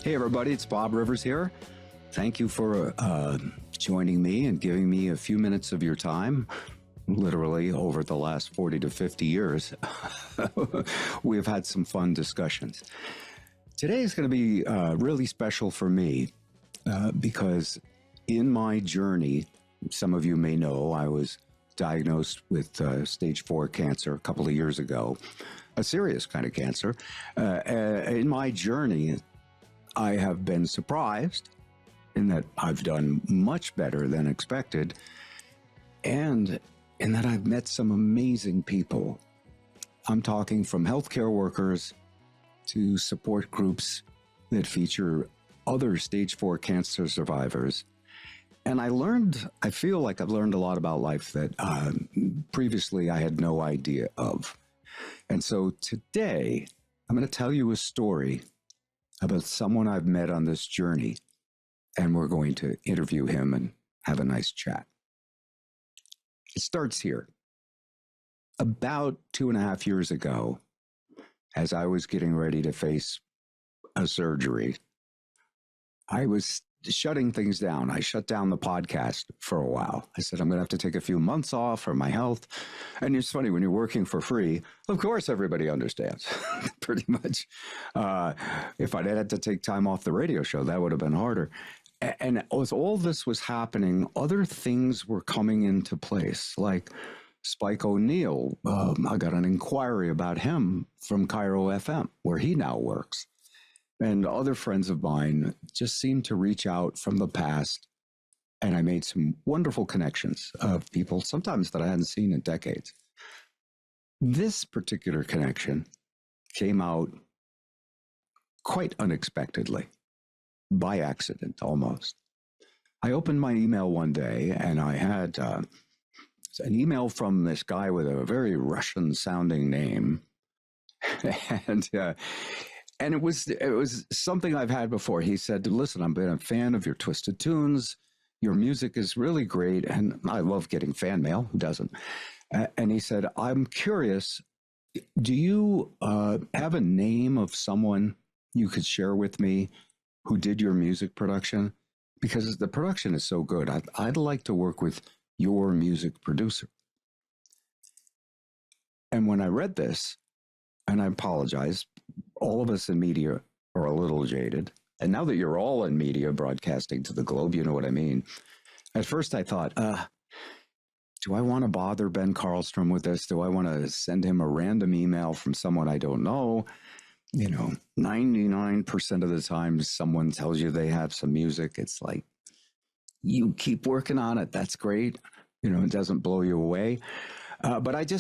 Hey, everybody, it's Bob Rivers here. Thank you for joining me and giving me a few minutes of your time. Literally, over the last 40 to 50 years, we've had some fun discussions. Today is going to be really special for me because in my journey, some of you may know I was diagnosed with stage 4 cancer a couple of years ago, a serious kind of cancer. In my journey, I have been surprised in that I've done much better than expected, and in that I've met some amazing people. I'm talking from healthcare workers to support groups that feature other stage 4 cancer survivors. And I feel like I've learned a lot about life that previously I had no idea of. And so today, I'm going to tell you a story about someone I've met on this journey, and we're going to interview him and have a nice chat. It starts here. About 2.5 years ago, as I was getting ready to face a surgery, I was shutting things down. I shut down the podcast for a while. I said, I'm going to have to take a few months off for my health. And it's funny, when you're working for free, of course, everybody understands pretty much. If I'd had to take time off the radio show, that would have been harder. And as all this was happening, other things were coming into place, like Spike O'Neill. I got an inquiry about him from Cairo FM, where he now works. And other friends of mine just seemed to reach out from the past. And I made some wonderful connections of people, sometimes that I hadn't seen in decades. This particular connection came out quite unexpectedly, by accident almost. I opened my email one day and I had an email from this guy with a very Russian-sounding name. And it was something I've had before. He said, listen, I've been a fan of your Twisted Tunes. Your music is really great. And I love getting fan mail. Who doesn't? And he said, I'm curious, do you have a name of someone you could share with me who did your music production? Because the production is so good. I'd like to work with your music producer. And when I read this, and I apologize, all of us in media are a little jaded. And now that you're all in media broadcasting to the globe, you know what I mean. At first I thought, do I want to bother Ben Karlstrom with this? Do I want to send him a random email from someone I don't know? 99% of the time someone tells you they have some music. It's like, you keep working on it. That's great. It doesn't blow you away. But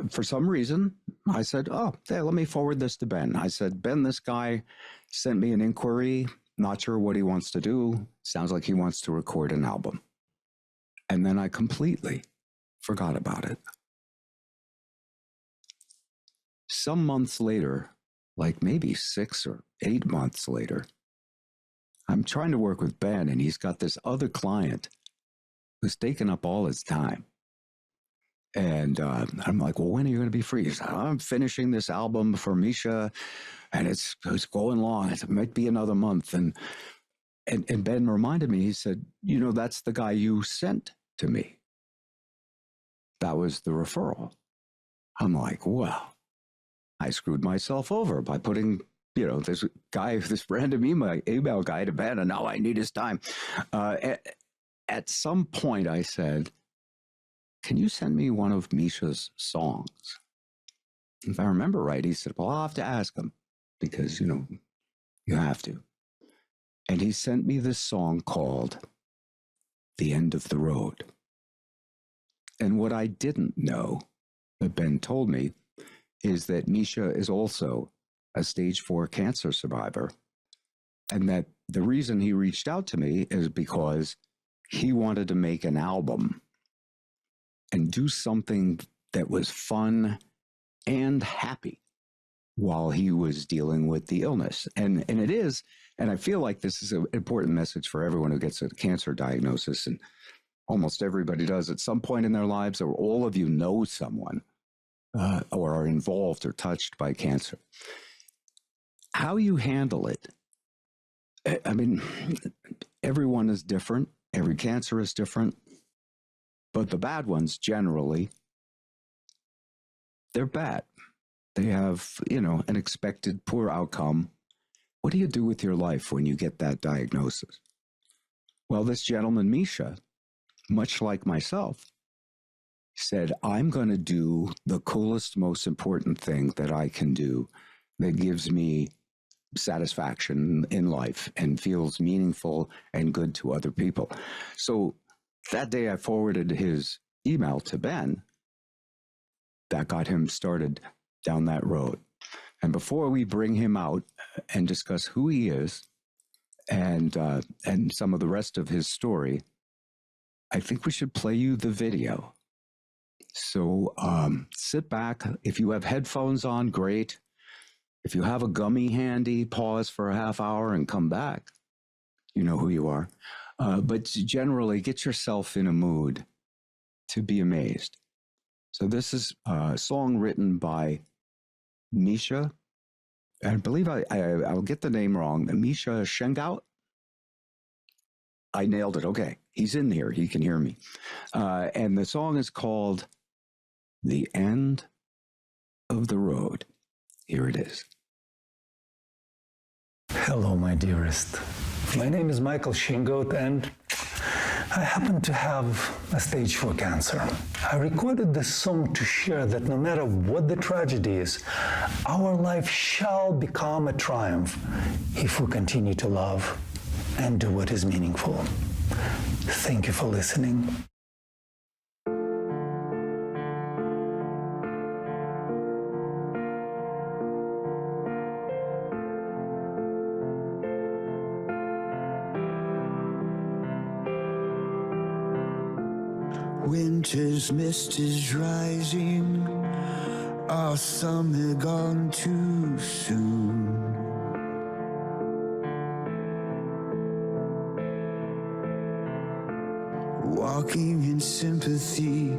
for some reason, I said, let me forward this to Ben. I said, Ben, this guy sent me an inquiry. Not sure what he wants to do. Sounds like he wants to record an album. And then I completely forgot about it. Some months later, like maybe 6 or 8 months later, I'm trying to work with Ben, and he's got this other client who's taken up all his time. And I'm like, well, when are you going to be free? He said, I'm finishing this album for Misha, and it's going long. It might be another month. And Ben reminded me, he said, that's the guy you sent to me. That was the referral. I'm like, well, I screwed myself over by putting, this random email guy to Ben, and now I need his time. At some point, I said, can you send me one of Misha's songs? If I remember right, he said, well, I'll have to ask him because, you have to. And he sent me this song called The End of the Road. And what I didn't know that Ben told me is that Misha is also a stage 4 cancer survivor. And that the reason he reached out to me is because he wanted to make an album and do something that was fun and happy while he was dealing with the illness. And it is, and I feel like this is an important message for everyone who gets a cancer diagnosis, and almost everybody does at some point in their lives, or all of you know someone or are involved or touched by cancer. How you handle it I mean, everyone is different. Every cancer is different. But the bad ones, generally, they're bad. They have, an expected poor outcome. What do you do with your life when you get that diagnosis? Well, this gentleman, Misha, much like myself, said, I'm going to do the coolest, most important thing that I can do that gives me satisfaction in life and feels meaningful and good to other people. So that day I forwarded his email to Ben. That got him started down that road. And before we bring him out and discuss who he is and some of the rest of his story, I think we should play you the video. So sit back. If you have headphones on, great. If you have a gummy handy, pause for a half hour and come back. You know who you are. But generally, get yourself in a mood to be amazed. So this is a song written by Misha. I believe I'll get the name wrong. Misha Shengaout. I nailed it. Okay. He's in here. He can hear me. And the song is called The End of the Road. Here it is. Hello, my dearest. My name is Michael Shengaout, and I happen to have a stage 4 cancer. I recorded this song to share that no matter what the tragedy is, our life shall become a triumph if we continue to love and do what is meaningful. Thank you for listening. Winter's mist is rising, our summer gone too soon. Walking in sympathy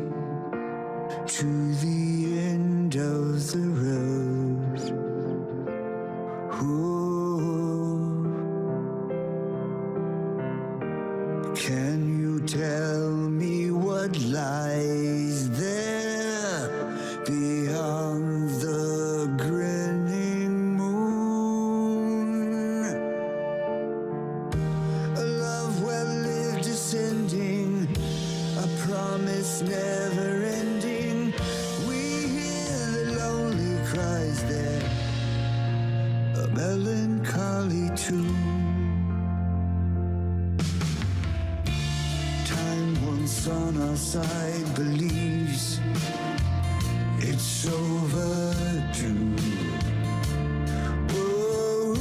to the end of the road. Ooh. Can you tell me what lies there beyond the grinning moon? A love well lived descending, a promise never ending. We hear the lonely cries there, a melancholy tune. On our side believes it's overdue. Whoa.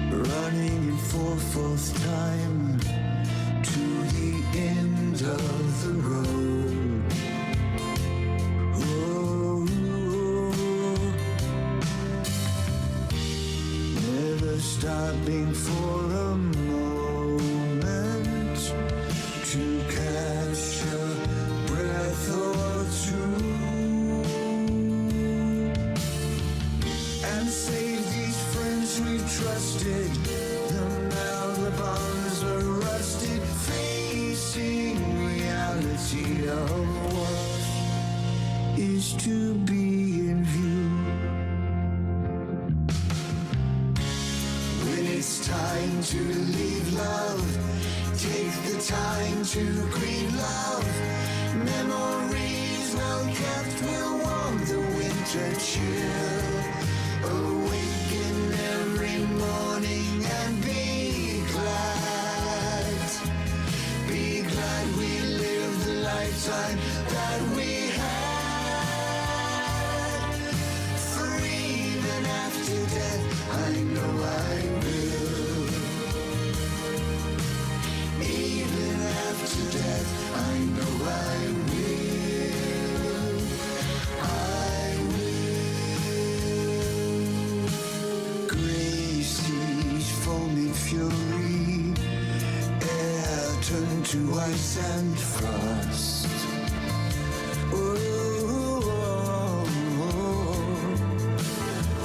Running in 4/4 time to the end of the road. Whoa. Never stopping for a to catch a breath or two and save these friends we trusted. Now the bonds are rusted, facing reality of what is to be in view. When it's time to leave love, take the time to grieve love. Memories well kept will warm the winter chill. Awaken every morning and be glad. Be glad we lived the lifetime that we had. For even after death, I know I will. Even after death, I know I will. I will. Gray seas, foaming fury, air turned to ice and frost. Oh,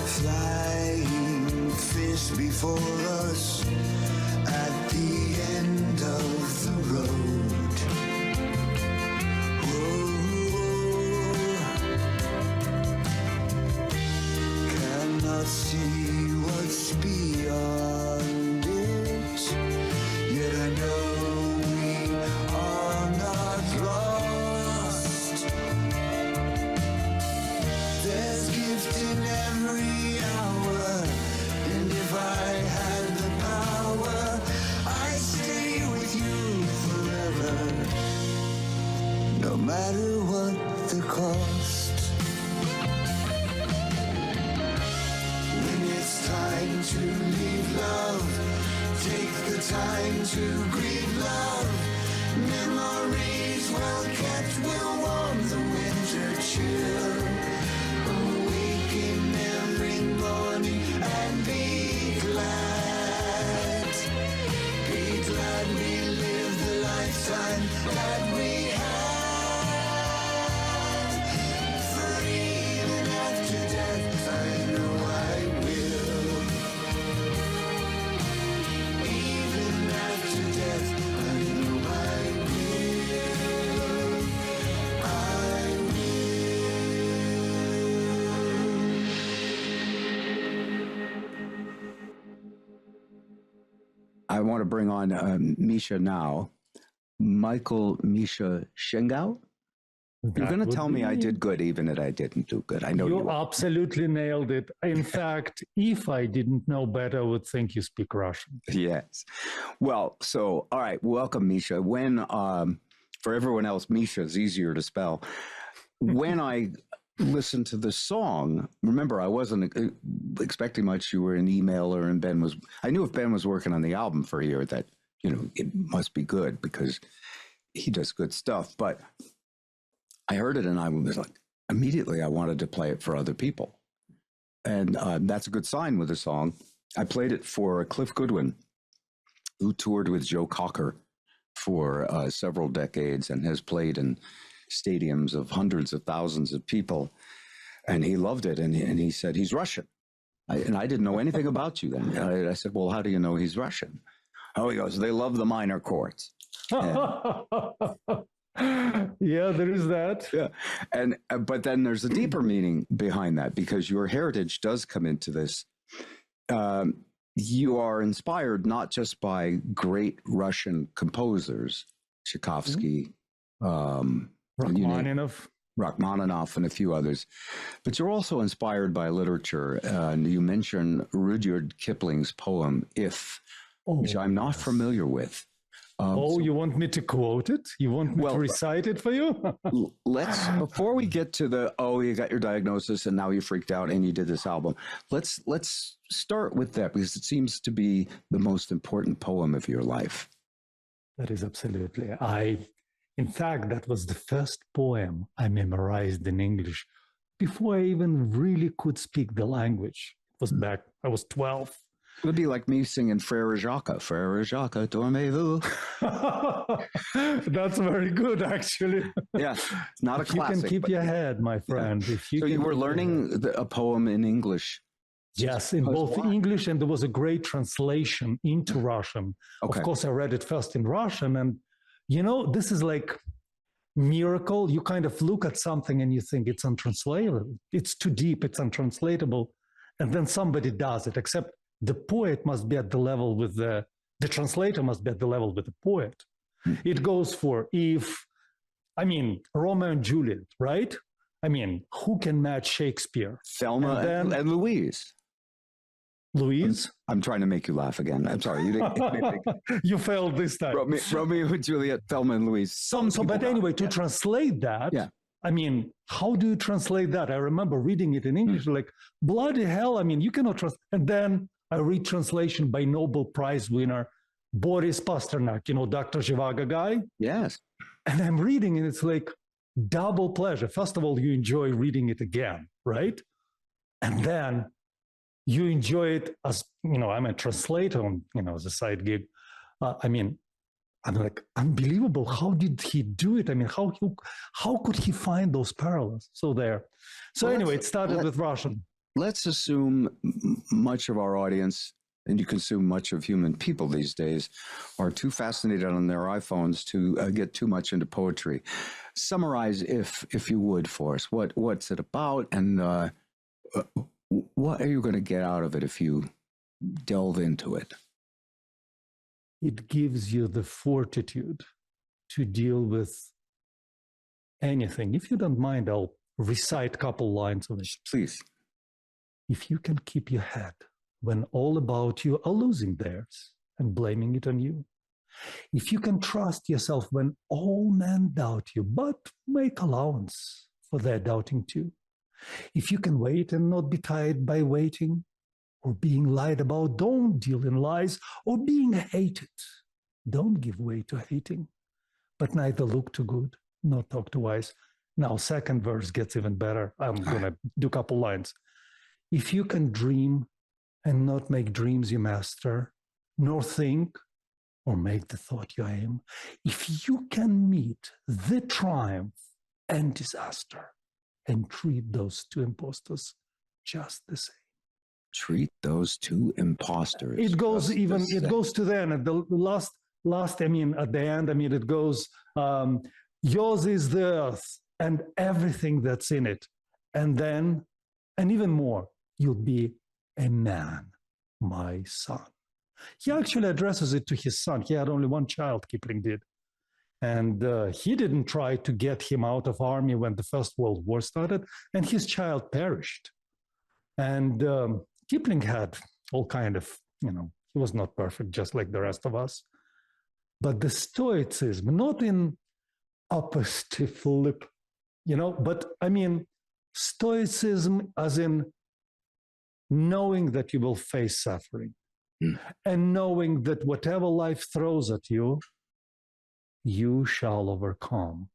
fly for us at the end of the road. Whoa. Cannot see what's beyond it, yet I know we are not lost. There's gift in every hour, and if I had the power, I'd stay with you forever, no matter what the cost. When it's time to leave love, take the time to grieve love. Memories well kept will warm the winter chill. Awaken every morning and be glad. Be glad we live the lifetime that we had. For even after death, I know I will. Even after death, I know I will. I I want to bring on Misha now. Misha Shengaout? You're going to tell me I did good, even if I didn't do good. I know You absolutely nailed it. In fact, if I didn't know better, I would think you speak Russian. Yes. Well, so, all right. Welcome, Misha. When, for everyone else, Misha is easier to spell. When I listened to the song, remember, I wasn't expecting much. You were an emailer, and I knew if Ben was working on the album for a year that, it must be good because he does good stuff. But I heard it and I was like, immediately I wanted to play it for other people. And that's a good sign with the song. I played it for Cliff Goodwin, who toured with Joe Cocker for several decades and has played in stadiums of hundreds of thousands of people. And he loved it. And he said, he's Russian. And I didn't know anything about you then. I said, well, how do you know he's Russian? Oh, he goes, they love the minor chords. Yeah, there is that. Yeah. And but then there's a deeper meaning behind that, because your heritage does come into this. You are inspired not just by great Russian composers, Tchaikovsky, Rachmaninoff, and a few others, but you're also inspired by literature. And you mention Rudyard Kipling's poem, If, which I'm not familiar with. You want me to quote it? You want me to recite it for you? Let's, before we get to you got your diagnosis and now you freaked out and you did this album. Let's start with that, because it seems to be the most important poem of your life. That is absolutely. In fact, that was the first poem I memorized in English before I even really could speak the language. It was back, I was 12. It would be like me singing Frère Jacques, dormez-vous. That's very good, actually. Yeah, not a classic. You can keep your head, my friend. Yeah. So you were learning a poem in English? Yes, in both English, and there was a great translation into Russian. Okay. Of course, I read it first in Russian, and this is like miracle. You kind of look at something and you think it's untranslatable. It's too deep, it's untranslatable. And then somebody does it, except the poet must be at the level with the translator must be at the level with the poet. It goes for Romeo and Juliet, right? Who can match Shakespeare? Thelma and Louise. Louise? I'm trying to make you laugh again. I'm sorry. You didn't. You failed this time. Romeo and Juliet, Thelma and Louise. But anyway, to translate that, how do you translate that? I remember reading it in English, like, bloody hell, you cannot translate. And then I read translation by Nobel Prize winner Boris Pasternak, Dr. Zhivago guy. Yes. And I'm reading, and it's like double pleasure. First of all, you enjoy reading it again, right? And then you enjoy it as, I'm a translator, as a side gig. I'm like, unbelievable. How did he do it? How could he find those parallels? So anyway, it started with Russian. Let's assume much of our audience and you consume much of human people these days, are too fascinated on their iPhones to get too much into poetry. Summarize, if you would, for us, what's it about, and what are you going to get out of it if you delve into it? It gives you the fortitude to deal with anything. If you don't mind, I'll recite a couple lines of it. Please. If you can keep your head when all about you are losing theirs and blaming it on you. If you can trust yourself when all men doubt you, but make allowance for their doubting too. If you can wait and not be tired by waiting or being lied about, don't deal in lies, or being hated. Don't give way to hating, but neither look too good nor talk too wise. Now, second verse gets even better. I'm going to do a couple lines. If you can dream and not make dreams your master, nor think or make the thought your aim, if you can meet the triumph and disaster and treat those two impostors just the same. Treat those two imposters. It goes even, it goes to then at the last, I mean, at the end, I mean, it goes, yours is the earth and everything that's in it. And then, and even more, you'll be a man, my son. He actually addresses it to his son. He had only one child, Kipling did. And he didn't try to get him out of army when the First World War started, and his child perished. And Kipling had all kind of, he was not perfect, just like the rest of us. But the stoicism, not in upper stiff lip, but I mean, stoicism as in knowing that you will face suffering and knowing that whatever life throws at you, you shall overcome.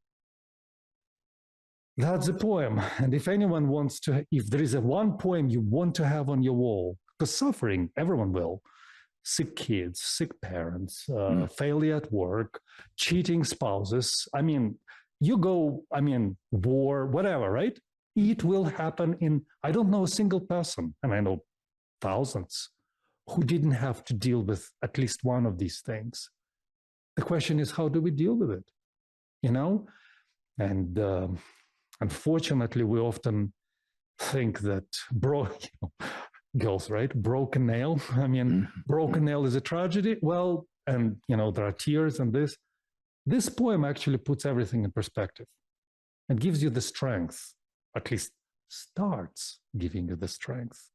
That's a poem. And if anyone wants to, if there is one poem you want to have on your wall, because suffering, everyone will. Sick kids, sick parents, failure at work, cheating spouses. I mean, war, whatever, right? It will happen in, I don't know a single person, and I know thousands, who didn't have to deal with at least one of these things. The question is, how do we deal with it? And unfortunately, we often think that girls, right? Broken nail. I mean, broken nail is a tragedy. Well, and there are tears and this. This poem actually puts everything in perspective and gives you the strength, at least starts giving you the strength.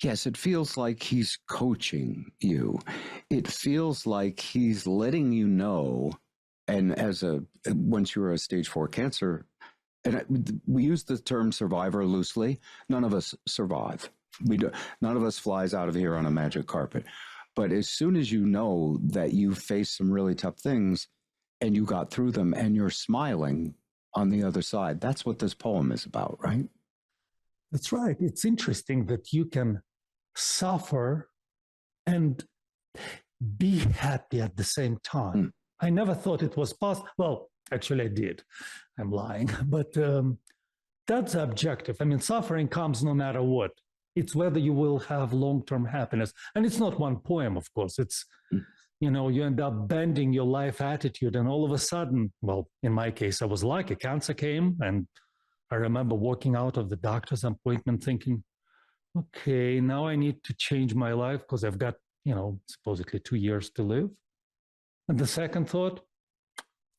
Yes, it feels like he's coaching you. It feels like he's letting you know, and once you're a stage 4 cancer, and we use the term survivor loosely, none of us survive. None of us flies out of here on a magic carpet. But as soon as you know that you faced some really tough things and you got through them and you're smiling on the other side, that's what this poem is about, right? That's right. It's interesting that you can suffer and be happy at the same time. I never thought it was possible. Well, actually I did. I'm lying. But that's objective. I mean, suffering comes no matter what. It's whether you will have long-term happiness. And it's not one poem, of course. It's, you end up bending your life attitude. And all of a sudden, well, in my case, I was lucky. Cancer came, and I remember walking out of the doctor's appointment thinking, okay, now I need to change my life because I've got, supposedly 2 years to live. And the second thought,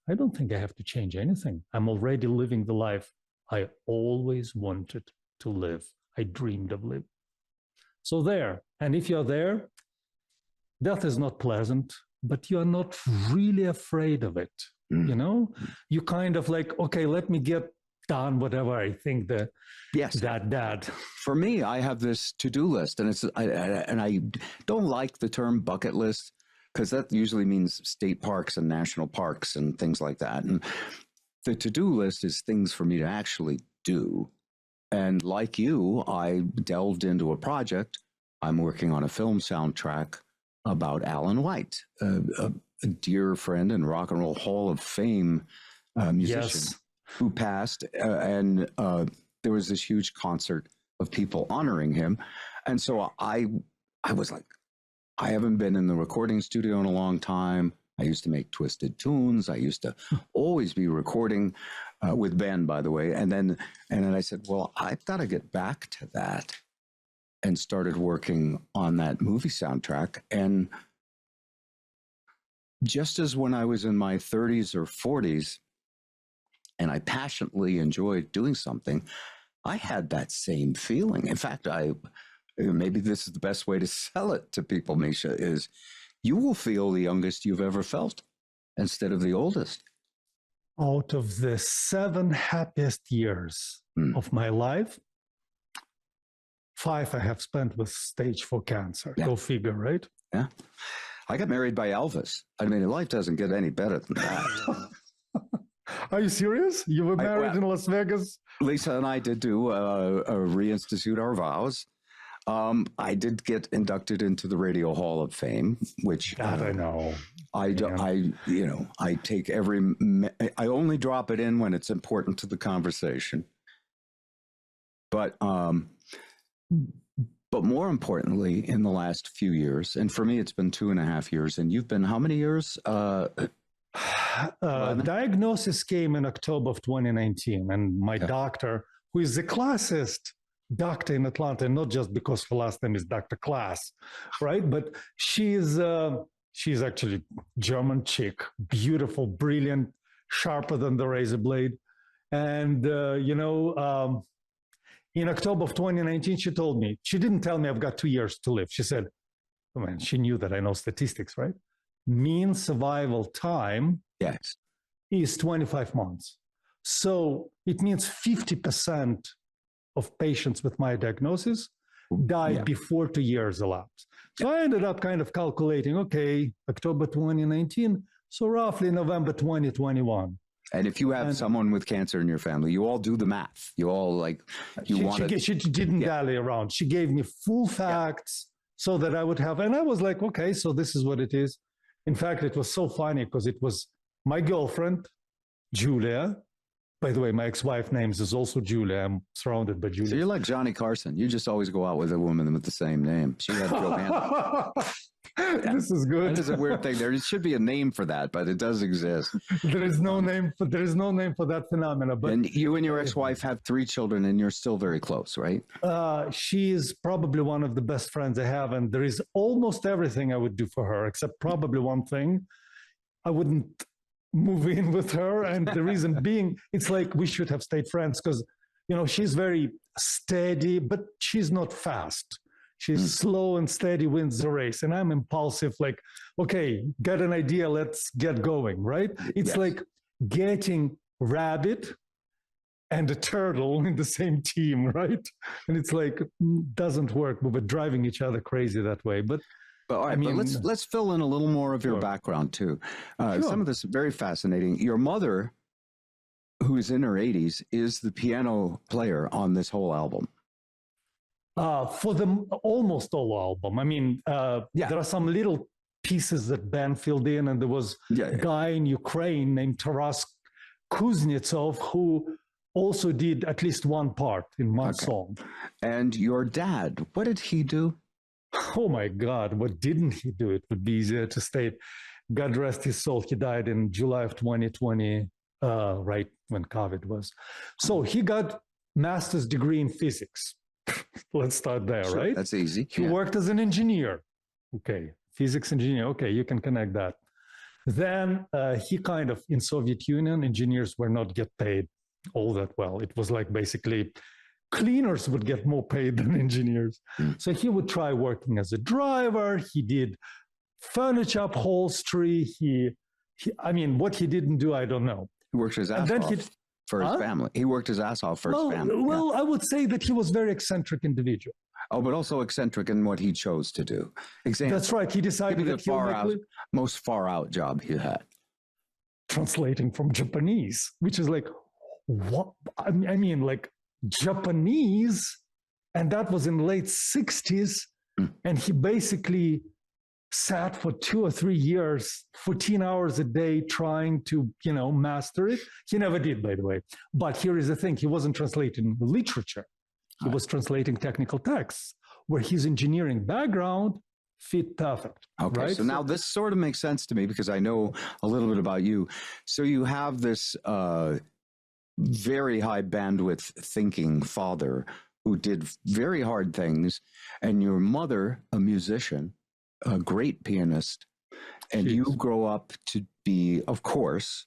I don't think I have to change anything. I'm already living the life I always wanted to live. I dreamed of living. So there, and if you're there, death is not pleasant, but you're not really afraid of it. You kind of like, okay, let me get done whatever I think that For me, I have this to-do list, and I don't like the term bucket list because that usually means state parks and national parks and things like that. And the to-do list is things for me to actually do. And like you, I delved into a project. I'm working on a film soundtrack about Alan White, a dear friend and Rock and Roll Hall of Fame musician who passed. And there was this huge concert of people honoring him. And so I was like, I haven't been in the recording studio in a long time. I used to make twisted tunes. I used to always be recording with Ben, by the way. And then I said, well, I've got to get back to that, and started working on that movie soundtrack. And just as when I was in my 30s or 40s, and I passionately enjoyed doing something, I had that same feeling. In fact, maybe this is the best way to sell it to people, Misha, is you will feel the youngest you've ever felt instead of the oldest. Out of the 7 happiest years of my life, 5 I have spent with stage 4 cancer. Yeah. Go figure, right? Yeah. I got married by Elvis. I mean, life doesn't get any better than that. Are you serious? You were married in Las Vegas? Lisa and I did do reinstitute our vows. I did get inducted into the Radio Hall of Fame, which I know. I take I only drop it in when it's important to the conversation. But more importantly, in the last few years, and for me, it's been 2.5 years, and you've been how many years? Diagnosis came in October of 2019, and my doctor, who is the classist doctor in Atlanta, not just because her last name is Dr. Class, right? But she's actually German chick, beautiful, brilliant, sharper than the razor blade. And, in October of 2019, she told me, she didn't tell me I've got 2 years to live. She said, she knew that I know statistics, right? Mean survival time is 25 months. So it means 50% of patients with my diagnosis died before 2 years elapsed. So I ended up kind of calculating, October 2019, so roughly November 2021. And if you have someone with cancer in your family, you all do the math. You all she didn't dally around. She gave me full facts so that I would have, and I was like, okay, so this is what it is. In fact, it was so funny because it was my girlfriend, Julia. By the way, my ex-wife name is also Julia. I'm surrounded by Julia. So you're like Johnny Carson. You just always go out with a woman with the same name. She had Joanna. This is good. That is a weird thing. There should be a name for that, but it does exist. There is no name for that phenomena. But and you and your ex-wife have 3 children, and you're still very close, right? She is probably one of the best friends I have, and there is almost everything I would do for her, except probably one thing. I wouldn't move in with her, and the reason being, it's like we should have stayed friends because, she's very steady, but she's not fast. She's slow and steady, wins the race. And I'm impulsive, like, okay, got an idea, let's get going, right? It's like getting rabbit and a turtle in the same team, right? And it's like, doesn't work. We were driving each other crazy that way. But all right, but let's fill in a little more of your background too. Some of this is very fascinating. Your mother, who is in her 80s, is the piano player on this whole album. For the almost all album. I mean, there are some little pieces that Ben filled in, and there was a guy in Ukraine named Taras Kuznetsov who also did at least one part in one song. And your dad, what did he do? Oh my God, what didn't he do? It would be easier to state. God rest his soul. He died in July of 2020, right when COVID was. So he got master's degree in physics. Let's start there, right? That's easy. He worked as an engineer. Okay, physics engineer. Okay, you can connect that. Then he kind of, in Soviet Union, engineers were not get paid all that well. It was like basically cleaners would get more paid than engineers. So he would try working as a driver. He did furniture upholstery. What he didn't do, I don't know. He worked his ass off for his family. He worked his ass off for his family. Well, I would say that he was a very eccentric individual. Oh, but also eccentric in what he chose to do. That's right. He decided that most far out job he had. Translating from Japanese, which is like, what? I mean, like Japanese, and that was in late 60s. And he basically sat for 2 or 3 years, 14 hours a day trying to, master it. He never did, by the way. But here is the thing. He wasn't translating literature. He was translating technical texts, where his engineering background fit perfect. Okay, right? so now this sort of makes sense to me because I know a little bit about you. So you have this very high bandwidth thinking father who did very hard things, and your mother, a musician, a great pianist, and you grow up to be, of course,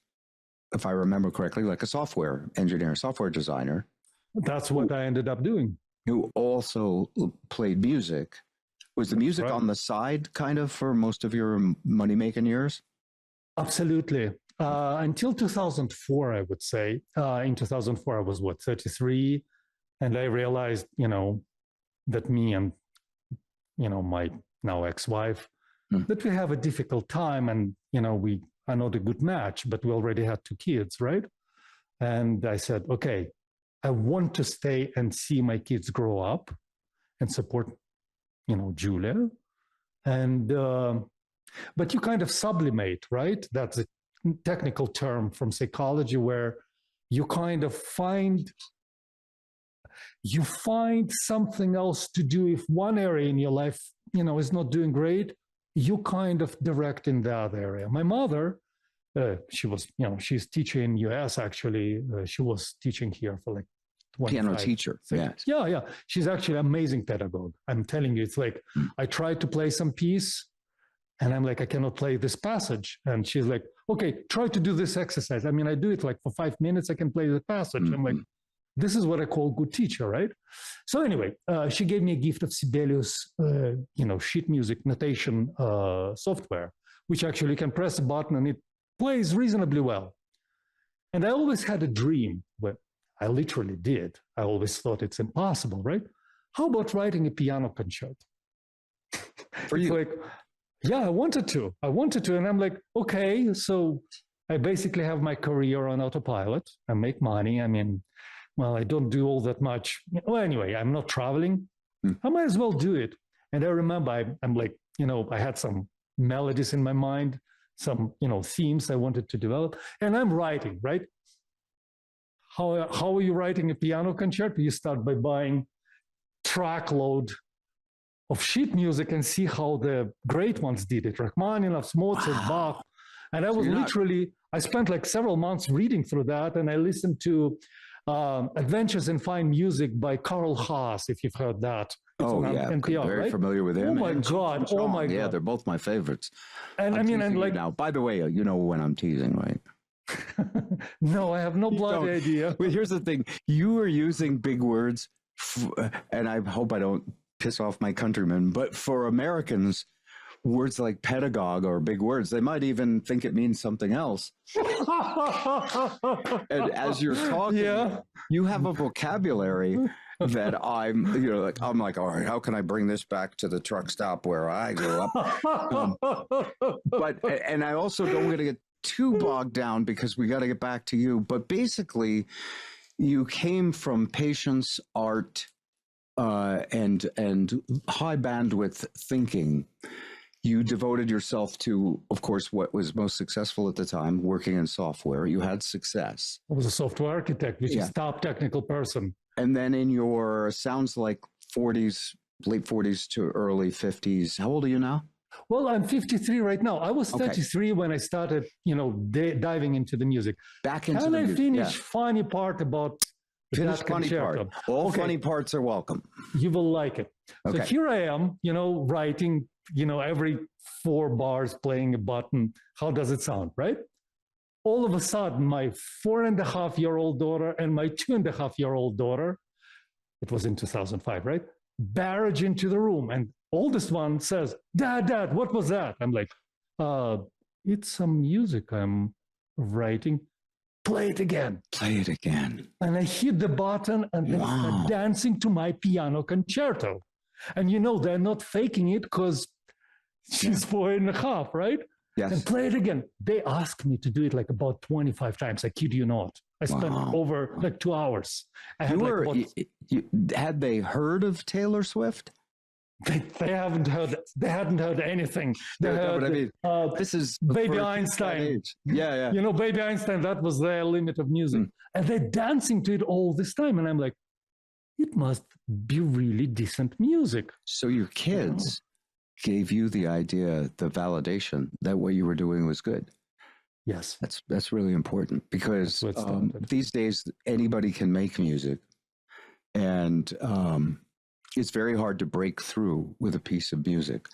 if I remember correctly, like a software engineer, software designer. That's what I ended up doing. Who also played music. Was the music on the side kind of for most of your money-making years? Absolutely. Until 2004, I would say. In 2004, I was, 33? And I realized, that me and, my now ex-wife, that we have a difficult time and, we are not a good match, but we already had 2 kids, right? And I said, okay, I want to stay and see my kids grow up and support, Julia. And, but you kind of sublimate, right? That's a technical term from psychology where you kind of find something else to do. If one area in your life, is not doing great, you kind of direct in that area. My mother, she was, she's teaching in US actually. She was teaching here for like 25, piano teacher. Yes. Yeah. She's actually an amazing pedagogue. I'm telling you, it's like I tried to play some piece and I'm like, I cannot play this passage. And she's like, okay, try to do this exercise. I mean, I do it like for 5 minutes, I can play the passage. I'm like, this is what I call good teacher, right? So anyway, she gave me a gift of Sibelius, sheet music notation software, which actually can press a button and it plays reasonably well. And I always had a dream, where I literally did. I always thought it's impossible, right? How about writing a piano concerto? For you? Like, yeah, I wanted to. And I'm like, okay, so I basically have my career on autopilot. I make money. I mean, well, I don't do all that much. Well, anyway, I'm not traveling. I might as well do it. And I remember I'm like, I had some melodies in my mind, some, themes I wanted to develop. And I'm writing, right? How are you writing a piano concerto? You start by buying trackload of sheet music and see how the great ones did it. Rachmaninoff, Mozart, Bach. And I was I spent like several months reading through that. And I listened to Adventures in Fine Music by Carl Haas, if you've heard that. It's on NPR, very right? familiar with him. Oh my God! Yeah, they're both my favorites. And I'm like now. By the way, you know when I'm teasing, right? No, I have no bloody idea. But here's the thing: you are using big words, and I hope I don't piss off my countrymen. But for Americans, words like pedagogue are big words. They might even think it means something else. And as you're talking, you have a vocabulary that I'm like, all right, how can I bring this back to the truck stop where I grew up? And I also don't want to get too bogged down because we got to get back to you. But basically, you came from patience, art, and high bandwidth thinking. You devoted yourself to, of course, what was most successful at the time, working in software. You had success. I was a software architect, which is top technical person. And then in your, sounds like 40s, late 40s to early 50s. How old are you now? Well, I'm 53 right now. I was 33 when I started, diving into the music. Back into the music. Can I finish funny part about finish that funny concerto? part. All funny parts are welcome. You will like it. So here I am, writing, every 4 bars playing a button. How does it sound, right? All of a sudden, my 4.5-year-old daughter and my 2.5-year-old daughter, it was in 2005, right? Barrage into the room. And oldest one says, Dad, what was that? I'm like, it's some music I'm writing. Play it again. Play it again. And I hit the button and they start dancing to my piano concerto. And they're not faking it because she's 4.5, right? Yes. And play it again. They asked me to do it like about 25 times. I kid you not. I spent over like 2 hours. Had they heard of Taylor Swift? They hadn't heard anything. They heard, this is Baby Einstein. Yeah. Baby Einstein, that was their limit of music. And they're dancing to it all this time. And I'm like, it must be really decent music. So your kids gave you the idea, the validation that what you were doing was good. Yes. That's really important because That's what started. these days anybody can make music, and it's very hard to break through with a piece of music.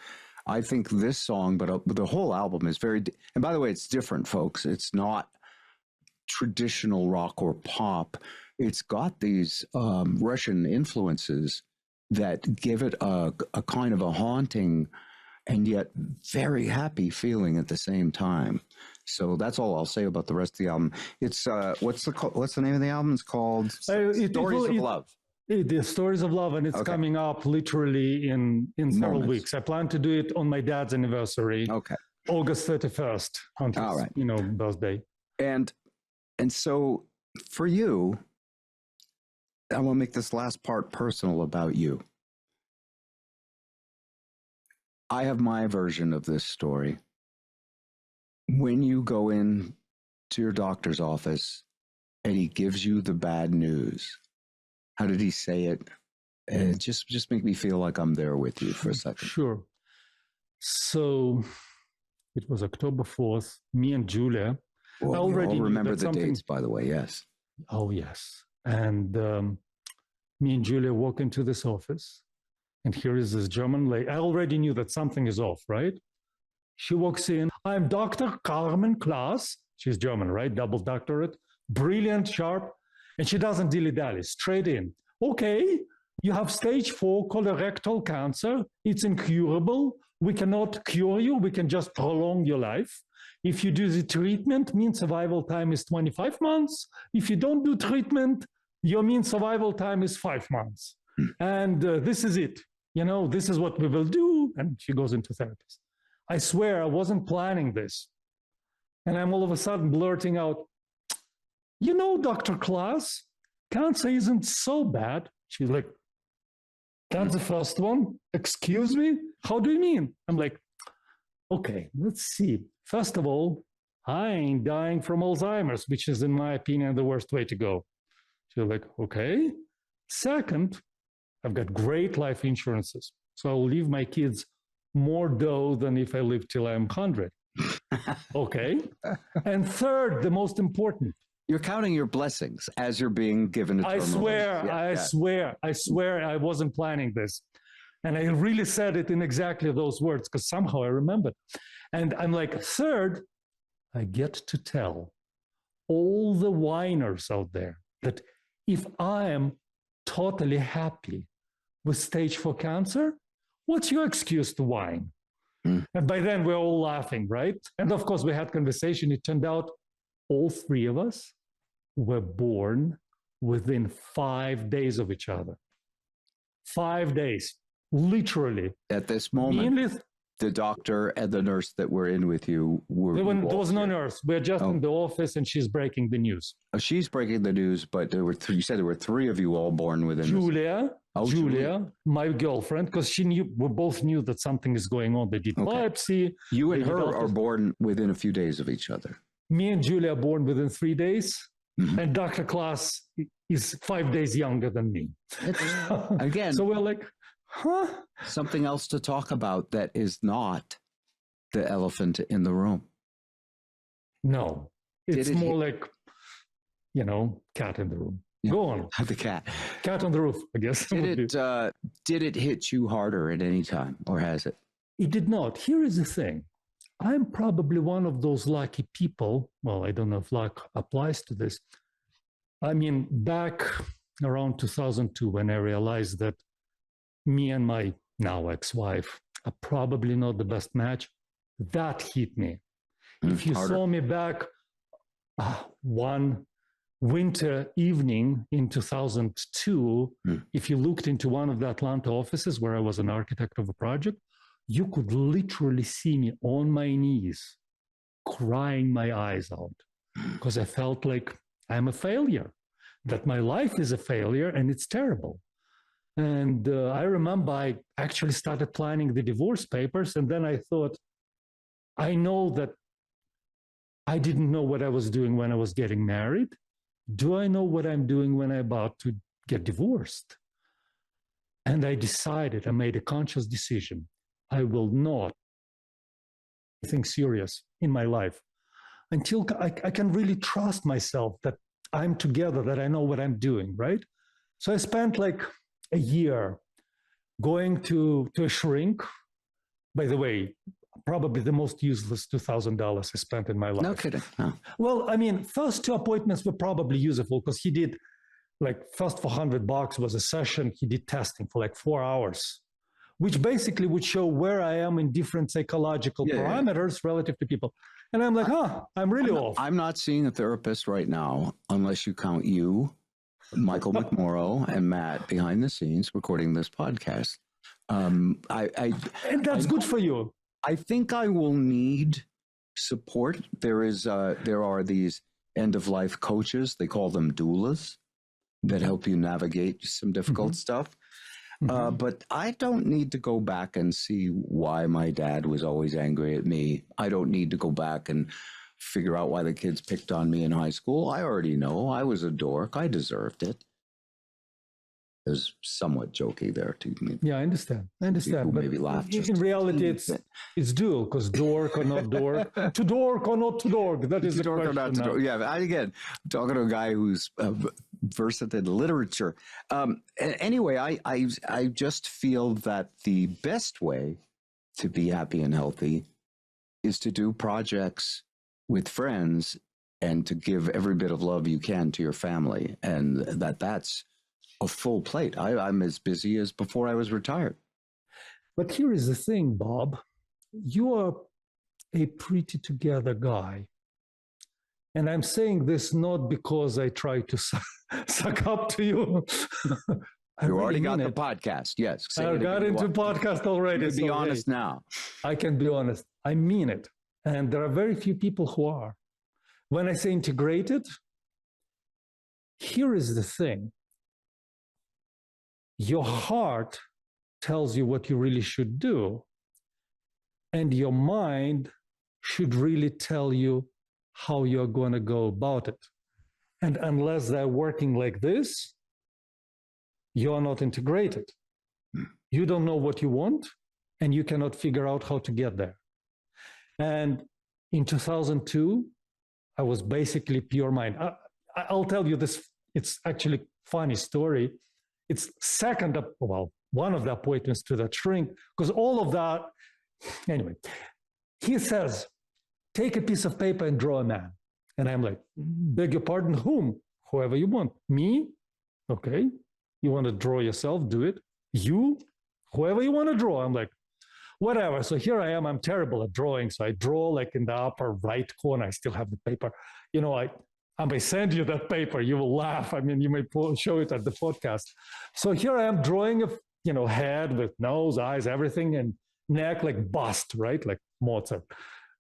I think this song, but the whole album is very. And by the way, it's different, folks. It's not traditional rock or pop. It's got these Russian influences that give it a kind of a haunting and yet very happy feeling at the same time. So that's all I'll say about the rest of the album. It's what's the name of the album? It's called Stories of Love. The Stories of Love, and it's coming up literally in several weeks. I plan to do it on my dad's anniversary. Okay. August 31st, on his, birthday. And so for you, I want to make this last part personal about you. I have my version of this story. When you go in to your doctor's office and he gives you the bad news, how did he say it? And just make me feel like I'm there with you for a second. Sure. So it was October 4th. Me and Julia. Well, I already remember the dates, by the way. Yes. Oh, yes. And me and Julia walk into this office, and here is this German lady. I already knew that something is off, right? She walks in. I'm Dr. Carmen Klaas. She's German, right? Double doctorate. Brilliant, sharp. And she doesn't dilly-dally, straight in. Okay, you have stage 4 colorectal cancer. It's incurable. We cannot cure you. We can just prolong your life. If you do the treatment, mean survival time is 25 months. If you don't do treatment, your mean survival time is 5 months. And this is it. This is what we will do. And she goes into therapist. I swear I wasn't planning this. And I'm all of a sudden blurting out, Dr. Klaas, cancer isn't so bad. She's like, that's the first one? Excuse me? How do you mean? I'm like, okay, let's see. First of all, I ain't dying from Alzheimer's, which is, in my opinion, the worst way to go. She's like, okay. Second, I've got great life insurances. So I'll leave my kids more dough than if I live till I'm 100. Okay. And third, the most important. You're counting your blessings as you're being given a terminal illness. I swear I wasn't planning this. And I really said it in exactly those words because somehow I remembered. And I'm like, third, I get to tell all the whiners out there that if I am totally happy with stage 4 cancer, what's your excuse to whine? And by then we're all laughing, right? And of course we had conversation. It turned out all 3 of us were born within 5 days of each other. 5 days, literally. At this moment, the doctor and the nurse that were in with you were... There was no nurse. We're just in the office and she's breaking the news. Oh, she's breaking the news, but there were you said there were 3 of you all born within... Julia, my girlfriend, because we both knew that something is going on. They did biopsy. You and her are born within a few days of each other. Me and Julia are born within 3 days. And Dr. Klaas is 5 days younger than me. Again, so we're like, huh? Something else to talk about that is not the elephant in the room. No, it's more like, cat in the room. Yeah. Go on. The cat. Cat on the roof, I guess. Did it hit you harder at any time, or has it? It did not. Here is the thing. I'm probably one of those lucky people. Well, I don't know if luck applies to this. I mean, back around 2002, when I realized that me and my now ex-wife are probably not the best match, that hit me. If you saw me back one winter evening in 2002, if you looked into one of the Atlanta offices where I was an architect of a project, you could literally see me on my knees, crying my eyes out, because I felt like I'm a failure, that my life is a failure and it's terrible. And I remember I actually started planning the divorce papers, and then I thought, I know that I didn't know what I was doing when I was getting married. Do I know what I'm doing when I'm about to get divorced? And I made a conscious decision. I will not anything serious in my life until I can really trust myself that I'm together, that I know what I'm doing, right? So I spent like a year going to a shrink. By the way, probably the most useless $2,000 I spent in my life. No kidding. No. Well, I mean, first two appointments were probably useful because he did like first for $100 was a session. He did testing for like 4 hours, which basically would show where I am in different psychological parameters relative to people. And I'm like, I'm really off. I'm not seeing a therapist right now unless you count you, Michael McMorrow, and Matt behind the scenes recording this podcast. And that's good for you. I think I will need support. There are these end-of-life coaches. They call them doulas that help you navigate some difficult stuff. But I don't need to go back and see why my dad was always angry at me. I don't need to go back and figure out why the kids picked on me in high school. I already know. I was a dork. I deserved it. It was somewhat jokey there too. Yeah, I understand. But maybe laugh. In reality, it's dual, because dork or not dork, to dork or not to dork. That is the dork question. Or not to dork. Yeah, again, talking to a guy who's versed in literature. Anyway, I just feel that the best way to be happy and healthy is to do projects with friends and to give every bit of love you can to your family, and that's a full plate. I'm as busy as before I was retired. But here is the thing, Bob. You are a pretty together guy. And I'm saying this not because I try to suck up to you. You already got the podcast. Yes. I got into podcast already. Be honest now. I can be honest. I mean it. And there are very few people who are. When I say integrated, here is the thing. Your heart tells you what you really should do, and your mind should really tell you how you're going to go about it. And unless they're working like this, you're not integrated. You don't know what you want, and you cannot figure out how to get there. And in 2002, I was basically pure mind. I'll tell you this. It's actually a funny story. It's one of the appointments to that shrink, because all of that, anyway, he says, take a piece of paper and draw a man. And I'm like, beg your pardon, whom? Whoever you want. Me? Okay. You want to draw yourself? Do it. You? Whoever you want to draw. I'm like, whatever. So here I am. I'm terrible at drawing. So I draw like in the upper right corner. I still have the paper. I may send you that paper. You will laugh. I mean, you may show it at the podcast. So here I am drawing a head with nose, eyes, everything, and neck like bust, right? Like Mozart.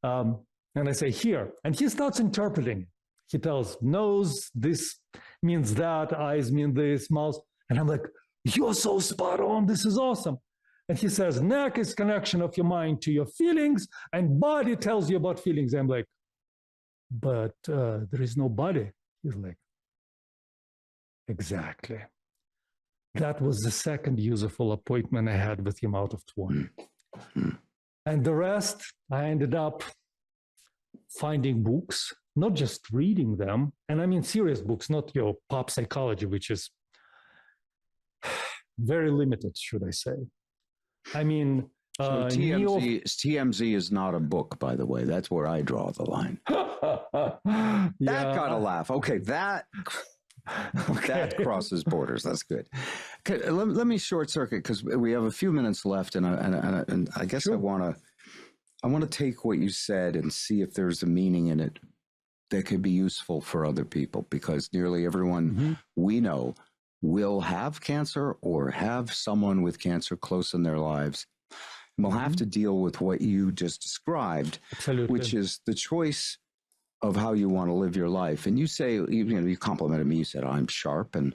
And I say here, and he starts interpreting. He tells nose, this means that, eyes mean this, mouth. And I'm like, you're so spot on. This is awesome. And he says, neck is connection of your mind to your feelings, and body tells you about feelings. I'm like, but there is no body. He's like, exactly. That was the second useful appointment I had with him out of 20. And the rest, I ended up finding books, not just reading them. And I mean serious books, not your pop psychology, which is very limited, should I say. I mean, so TMZ is not a book, by the way. That's where I draw the line. That got a laugh. Okay, that crosses borders. That's good. Okay, let me short circuit because we have a few minutes left, and I guess sure. I want to take what you said and see if there's a meaning in it that could be useful for other people, because nearly everyone we know will have cancer or have someone with cancer close in their lives. And we'll have to deal with what you just described, Absolutely. Which is the choice of how you want to live your life. And you say, you complimented me. You said, I'm sharp, and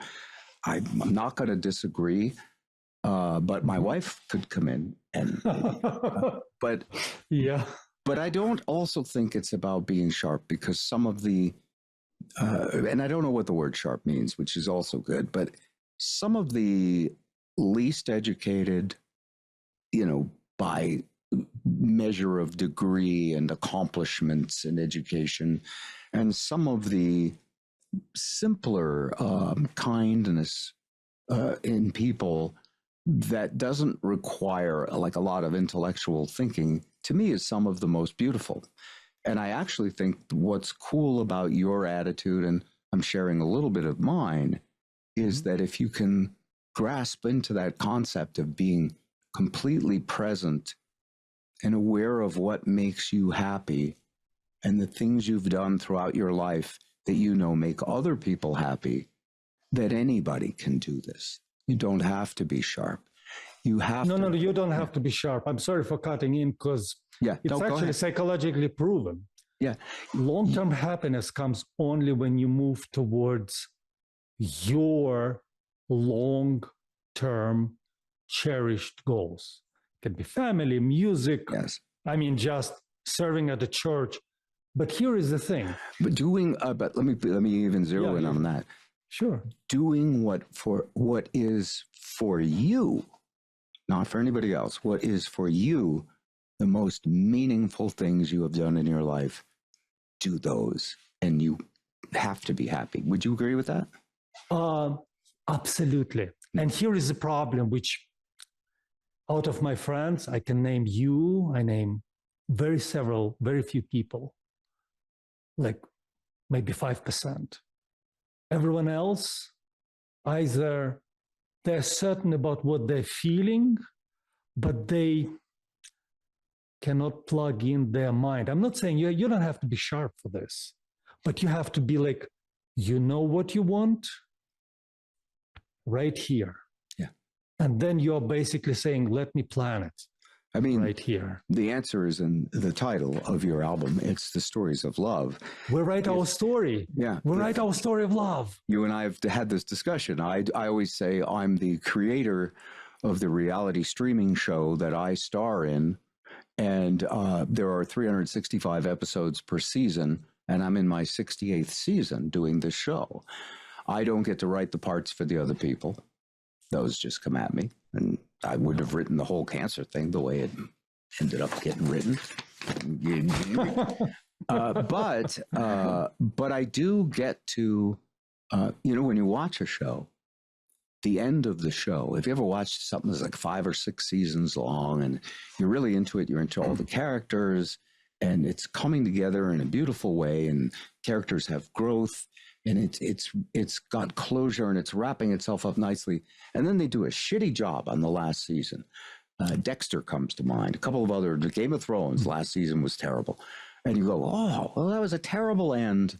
I'm not going to disagree. But my wife could come in and, but yeah. But I don't also think it's about being sharp, because some of the, and I don't know what the word sharp means, which is also good, but some of the least educated, by measure of degree and accomplishments in education, and some of the simpler kindness in people that doesn't require like a lot of intellectual thinking, to me is some of the most beautiful. And I actually think what's cool about your attitude, and I'm sharing a little bit of mine, is that if you can grasp into that concept of being completely present and aware of what makes you happy and the things you've done throughout your life that you know make other people happy, that anybody can do this. You don't have to be sharp. You have No, you don't have to be sharp. I'm sorry for cutting in because it's actually psychologically proven. Yeah. Long-term happiness comes only when you move towards your long-term cherished goals. It can be family, music. Yes. I mean, just serving at the church. But here is the thing. But but let me even zero in on that. Sure. Doing what is for you, not for anybody else. What is for you the most meaningful things you have done in your life? Do those, and you have to be happy. Would you agree with that? Absolutely. And here is the problem, which out of my friends, I can name you, I name very few people, like maybe 5%. Everyone else, either they're certain about what they're feeling, but they cannot plug in their mind. I'm not saying you don't have to be sharp for this, but you have to be like, you know what you want right here. Yeah. And then you're basically saying, let me plan it. I mean, right here. The answer is in the title of your album. It's The Stories of Love. We write our story. Yeah. We write our story of love. You and I have had this discussion. I always say I'm the creator of the reality streaming show that I star in. And there are 365 episodes per season. And I'm in my 68th season doing this show. I don't get to write the parts for the other people. Those just come at me. And I would have written the whole cancer thing the way it ended up getting written. But I do get to, when you watch a show, the end of the show, if you ever watched something that's like 5 or 6 seasons long and you're really into it, you're into all the characters and it's coming together in a beautiful way and characters have growth. And it's got closure and it's wrapping itself up nicely. And then they do a shitty job on the last season. Dexter comes to mind. A couple of other, the Game of Thrones last season was terrible. And you go, oh, well, that was a terrible end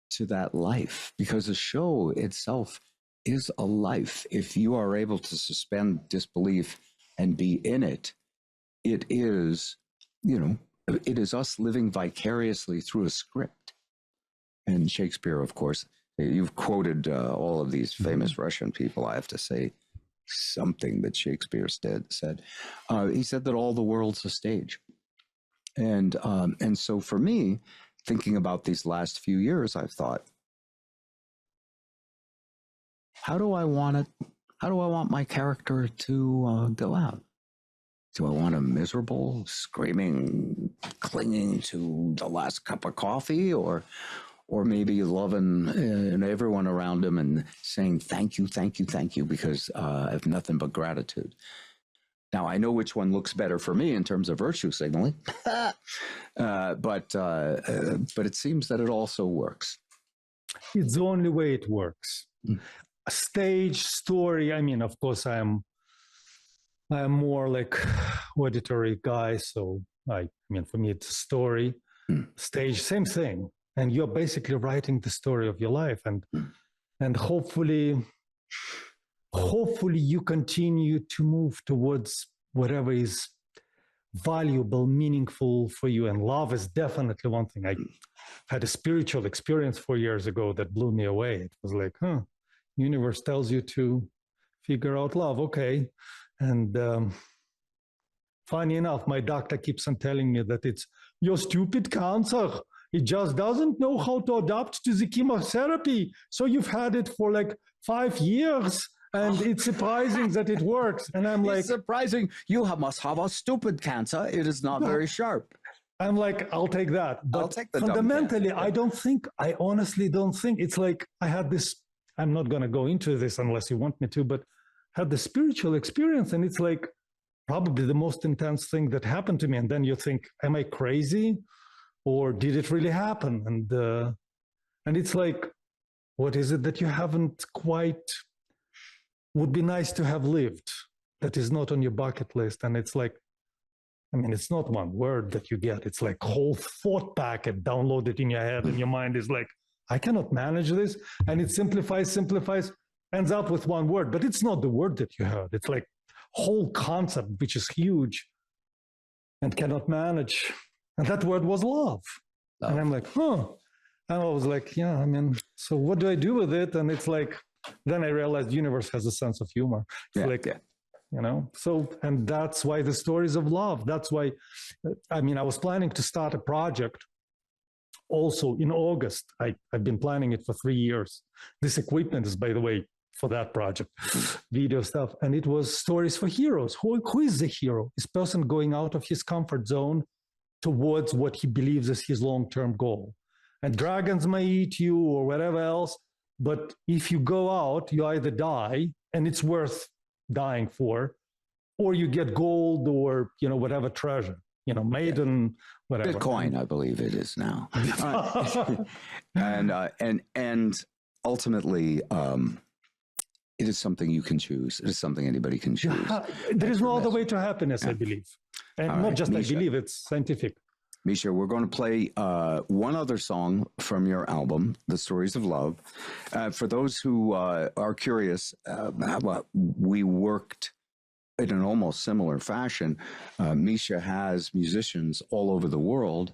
to that life because the show itself is a life. If you are able to suspend disbelief and be in it, it is, it is us living vicariously through a script. And Shakespeare, of course, you've quoted all of these famous Russian people. I have to say something that Shakespeare said. He said that all the world's a stage. And so for me, thinking about these last few years, I've thought, how do I want my character to go out? Do I want him miserable, screaming, clinging to the last cup of coffee, or maybe loving everyone around him and saying, thank you, because I have nothing but gratitude. Now, I know which one looks better for me in terms of virtue signaling, but it seems that it also works. It's the only way it works. A stage story, I mean, of course, I am more like auditory guy, so for me, it's a story. Stage, same thing. And you're basically writing the story of your life, and hopefully you continue to move towards whatever is valuable, meaningful for you. And love is definitely one thing. I had a spiritual experience 4 years ago that blew me away. It was like, universe tells you to figure out love, okay? And funny enough, my doctor keeps on telling me that it's your stupid cancer. It just doesn't know how to adapt to the chemotherapy. So you've had it for like 5 years And it's surprising that it works. And I'm like, it's surprising. Must have a stupid cancer. It is not very sharp. I'm like, I'll take that. But I'll take the dumb fundamentally, cancer. I honestly don't think it's like I had this, I'm not going to go into this unless you want me to, but had the spiritual experience. And it's like probably the most intense thing that happened to me. And then you think, am I crazy? Or did it really happen? And it's like, what is it that you haven't quite, would be nice to have lived that is not on your bucket list? And it's like, I mean, it's not one word that you get. It's like whole thought packet downloaded in your head, and your mind is like, I cannot manage this. And it simplifies, ends up with one word, but it's not the word that you heard. It's like whole concept, which is huge and cannot manage. And that word was love. And I'm like, huh. And I was like, yeah, I mean, so what do I do with it? And it's like, then I realized the universe has a sense of humor. It's you know, so, and that's why the stories of love, that's why, I mean, I was planning to start a project also in August. I've been planning it for 3 years. This equipment is, by the way, for that project, video stuff. And it was stories for heroes. Who is the hero? This person going out of his comfort zone towards what he believes is his long-term goal. And dragons may eat you or whatever else, but if you go out, you either die, and it's worth dying for, or you get gold or, you know, whatever treasure, you know, maiden, whatever. Bitcoin, I believe it is now. And ultimately, it is something you can choose. It is something anybody can choose. There is no other way to happiness, I believe. And not just Misha, I believe, it's scientific. Misha, we're going to play one other song from your album, The Stories of Love. For those who are curious, we worked in an almost similar fashion. Misha has musicians all over the world.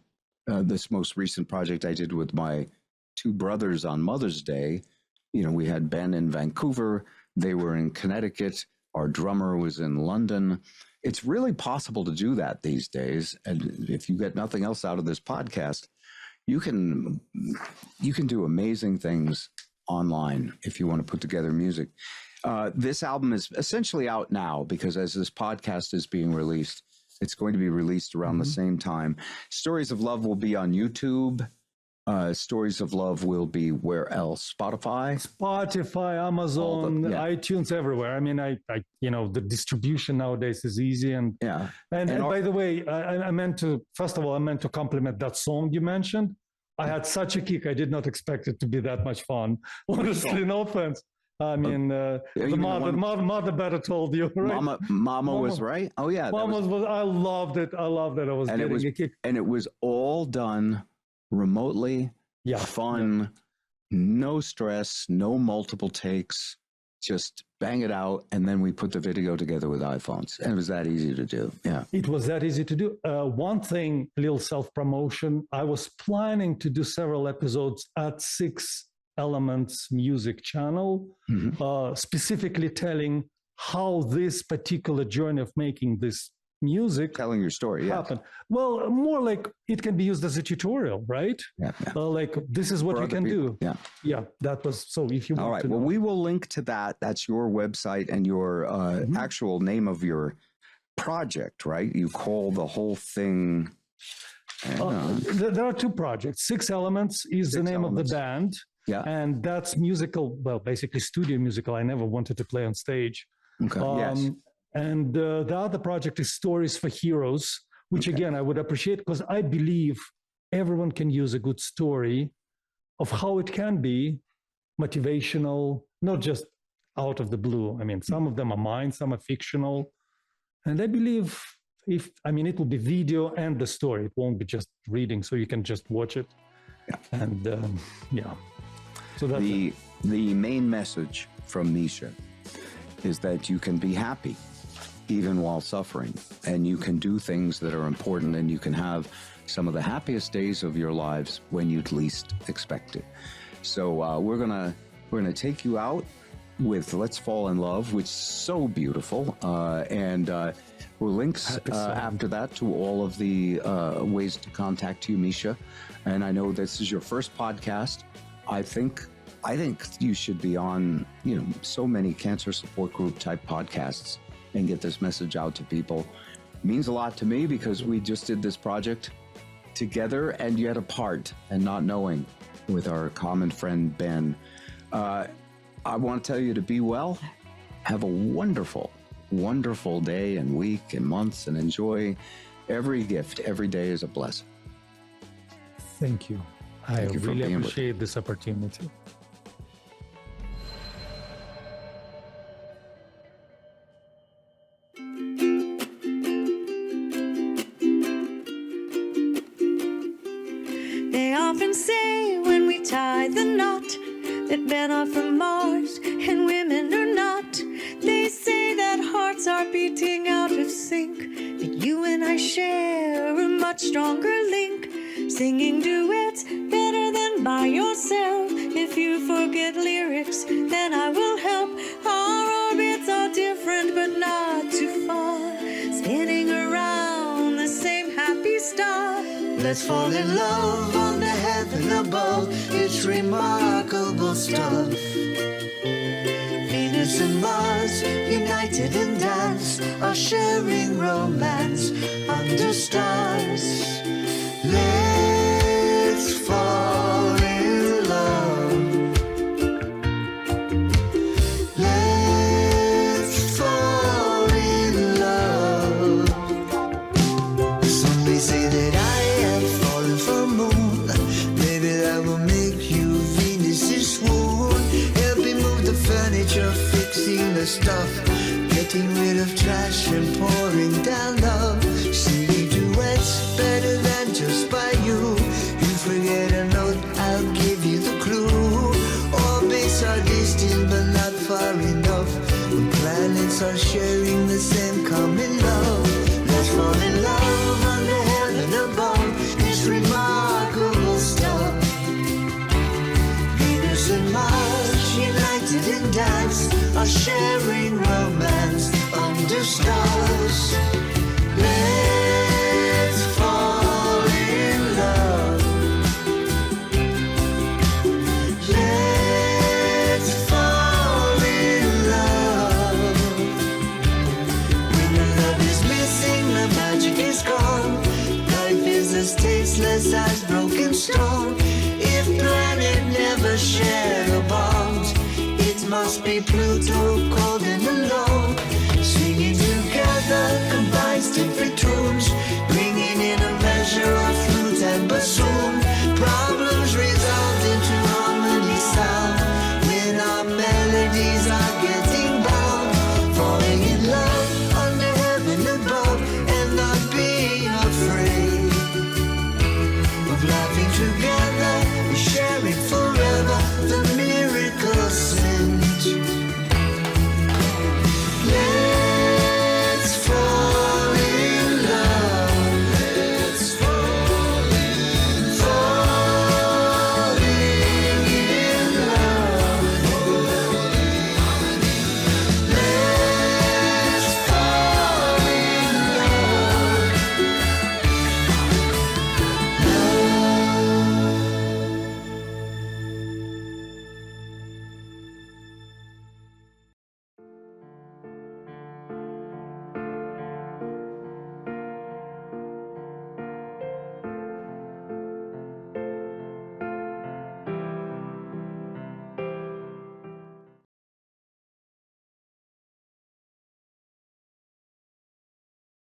This most recent project I did with my two brothers on Mother's Day, you know, we had Ben in Vancouver. They were in Connecticut. Our drummer was in London. It's really possible to do that these days. And if you get nothing else out of this podcast, you can do amazing things online if you want to put together music. This album is essentially out now because as this podcast is being released, it's going to be released around the same time. Stories of Love will be on YouTube. Stories of Love will be where else? Spotify, Amazon, iTunes, everywhere. I mean, I you know, the distribution nowadays is easy. And by the way, I meant to, first of all, I meant to compliment that song you mentioned. I had such a kick. I did not expect it to be that much fun. Honestly, no offense. I mean, the mother better told you, right? Mama was right. Oh yeah, I loved it. I was getting a kick, and it was all done remotely, fun, no stress, no multiple takes, just bang it out. And then we put the video together with iPhones. And it was that easy to do. Yeah. It was that easy to do. One thing, little self-promotion, I was planning to do several episodes at 6 Elements music channel, specifically telling how this particular journey of making this music, telling your story, happened. Well, more like it can be used as a tutorial, right? Like this is what you can do. That was, so if you want. All right, well, we will link to that. That's your website and your actual name of your project, right? You call the whole thing. There are 2 projects. 6 Elements is the name of the band. And that's musical, well, basically studio musical. I never wanted to play on stage. And the other project is Stories for Heroes, which again, I would appreciate because I believe everyone can use a good story of how it can be motivational, not just out of the blue. I mean, some of them are mine, some are fictional. And I believe it will be video and the story. It won't be just reading, so you can just watch it. And so that's the main message from Misha is that you can be happy even while suffering, and you can do things that are important, and you can have some of the happiest days of your lives when you'd least expect it. So we're gonna take you out with "Let's Fall in Love," which is so beautiful, and we'll links after that to all of the ways to contact you, Misha. And I know this is your first podcast. I think I think you should be on, so many cancer support group type podcasts and get this message out to people. It means a lot to me because we just did this project together and yet apart and not knowing with our common friend, Ben. I want to tell you to be well. Have a wonderful, wonderful day and week and months, and enjoy every gift. Every day is a blessing. Thank you. Thank you for really being with me. appreciate this opportunity. They often say when we tie the knot that men are from Mars and women are not. They say that hearts are beating out of sync, but you and I share a much stronger link. Singing duets better than by yourself. If you forget lyrics, then I will help. Our orbits are different, but not too far, spinning around the same happy star. Let's fall in love under heaven above. It's remarkable stuff. Venus and Mars, united in dance, are sharing romance under stars. Let's fall in love. Let's fall in love. Some may say that I am falling for moon. Maybe that will make you Venus's swoon. Help me move the furniture, fixing the stuff, getting rid of trash and pouring down love. Singing duets better than just by you. You forget a note, I'll give you the clue. Orbits are distant but not far enough. The planets are sharing the same common love. Let's fall in love under heaven above. It's remarkable stuff. Venus and Mars, united in dance, are sharing romance under stars. Let's fall in love. Let's fall in love. When the love is missing, the magic is gone. Life is as tasteless as broken stone. If planet never share a bond, it must be Pluto, cold and alone.